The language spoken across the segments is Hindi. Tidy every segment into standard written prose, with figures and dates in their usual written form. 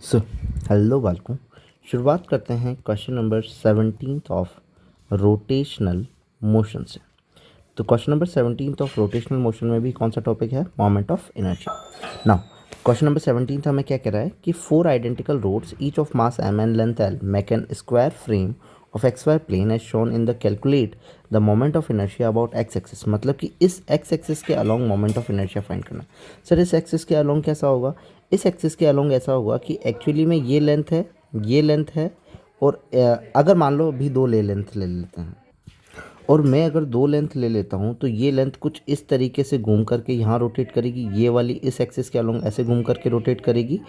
सो हेलो बालकों, शुरुआत करते हैं question number 17 of rotational motion से। तो question number 17 of rotational motion में भी कौन सा टॉपिक है? Moment of inertia. Now question number 17 हमें क्या कह रहा है कि 4 identical rods each of mass m and length l make an square frame of xy plane as shown in the calculate the moment of inertia about x axis. मतलब कि इस x एक्सिस के along moment of inertia find करना। सर इस एक्सिस के अलोंग कैसा होगा? इस एक्सिस के अलोंग ऐसा होगा कि एक्चुअली में ये लेंथ है और अगर मान लो अभी दो लेंथ ले लेते हैं और मैं अगर दो लेंथ ले लेता हूँ तो ये लेंथ कुछ इस तरीके से घूम करके यहाँ रोटेट करेगी, ये वाली इस एक्सिस के अलोंग ऐसे घूम करके रोटेट करेगी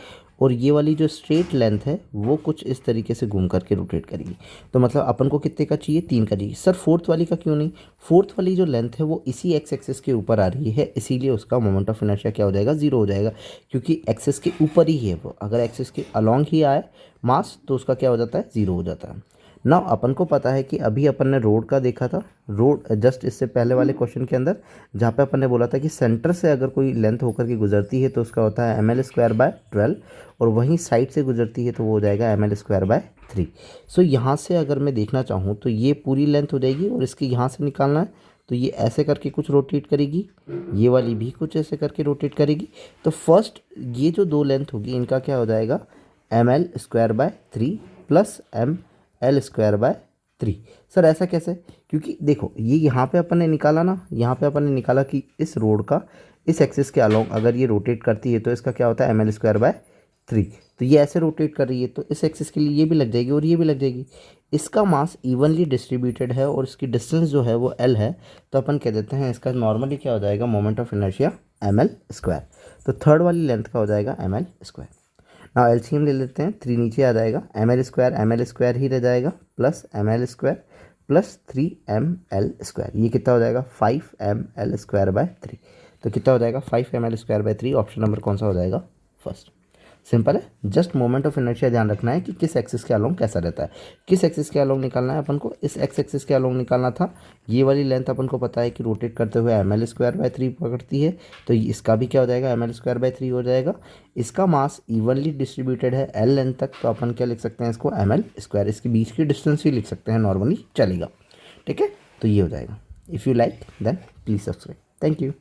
और ये वाली जो स्ट्रेट लेंथ है वो कुछ इस तरीके से घूम करके रोटेट करेगी। तो मतलब अपन को कितने का चाहिए? 3 का चाहिए। सर फोर्थ वाली का क्यों नहीं? फोर्थ वाली जो लेंथ है वो इसी एक्स एक्सिस के ऊपर आ रही है, इसीलिए उसका मोमेंट ऑफ इनर्शिया क्या हो जाएगा? 0 हो जाएगा, क्योंकि एक्सिस के ऊपर ही है वो। अगर एक्सिस के अलोंग ही आए मास तो उसका क्या हो जाता है? 0 हो जाता है। ना अपन को पता है कि अभी अपन ने रोड का देखा था, रोड जस्ट इससे पहले वाले क्वेश्चन के अंदर, जहाँ पे अपन ने बोला था कि सेंटर से अगर कोई लेंथ होकर के गुजरती है तो उसका होता है ml² / 12 और वहीं साइड से गुजरती है तो वो हो जाएगा ml²/3। सो यहाँ से अगर मैं देखना चाहूँ तो ये पूरी लेंथ हो जाएगी और इसकी यहाँ से निकालना है तो ये ऐसे करके कुछ रोटेट करेगी, ये वाली भी कुछ ऐसे करके रोटेट करेगी। तो फर्स्ट ये जो दो लेंथ होगी इनका क्या हो जाएगा? ml² / 3 plus ml²/3। सर ऐसा कैसे? क्योंकि देखो ये यहाँ पे अपन ने निकाला ना, यहाँ पे अपन ने निकाला कि इस रोड का इस एक्सिस के अलोंग अगर ये रोटेट करती है तो इसका क्या होता है? ml²/3। तो ये ऐसे रोटेट कर रही है तो इस एक्सिस के लिए ये भी लग जाएगी और ये भी लग जाएगी। इसका मास इवनली डिस्ट्रीब्यूटेड है और इसकी डिस्टेंस जो है वो l है, तो अपन कह देते हैं इसका नॉर्मली क्या हो जाएगा? Moment of inertia ml²। तो थर्ड वाली लेंथ का हो जाएगा ml²। ना एलसीएम ले लेते हैं, 3 नीचे आ जाएगा, ml² ही रह जाएगा प्लस ml² प्लस 3ml²। ये कितना हो जाएगा? 5ml²/3। तो कितना हो जाएगा? 5ml²/3। ऑप्शन नंबर कौन सा हो जाएगा? फर्स्ट। सिंपल है, जस्ट मोमेंट ऑफ इनर्शिया ध्यान रखना है कि किस एक्सिस के अलोंग कैसा रहता है। किस एक्सिस के अलोंग निकालना है अपन को? इस एक्स एक्सिस के अलोंग निकालना था। ये वाली लेंथ अपन को पता है कि रोटेट करते हुए ml²/3 पकड़ती है, तो इसका भी क्या हो जाएगा? ml²/3 हो जाएगा। इसका मास इवनली डिस्ट्रीब्यूटेड है l लेंथ तक, तो अपन क्या लिख सकते हैं इसको? ml²। इसके बीच की डिस्टेंस भी लिख सकते हैं, नॉर्मली चलेगा। ठीक है, तो ये हो जाएगा। If you like then please subscribe. Thank you.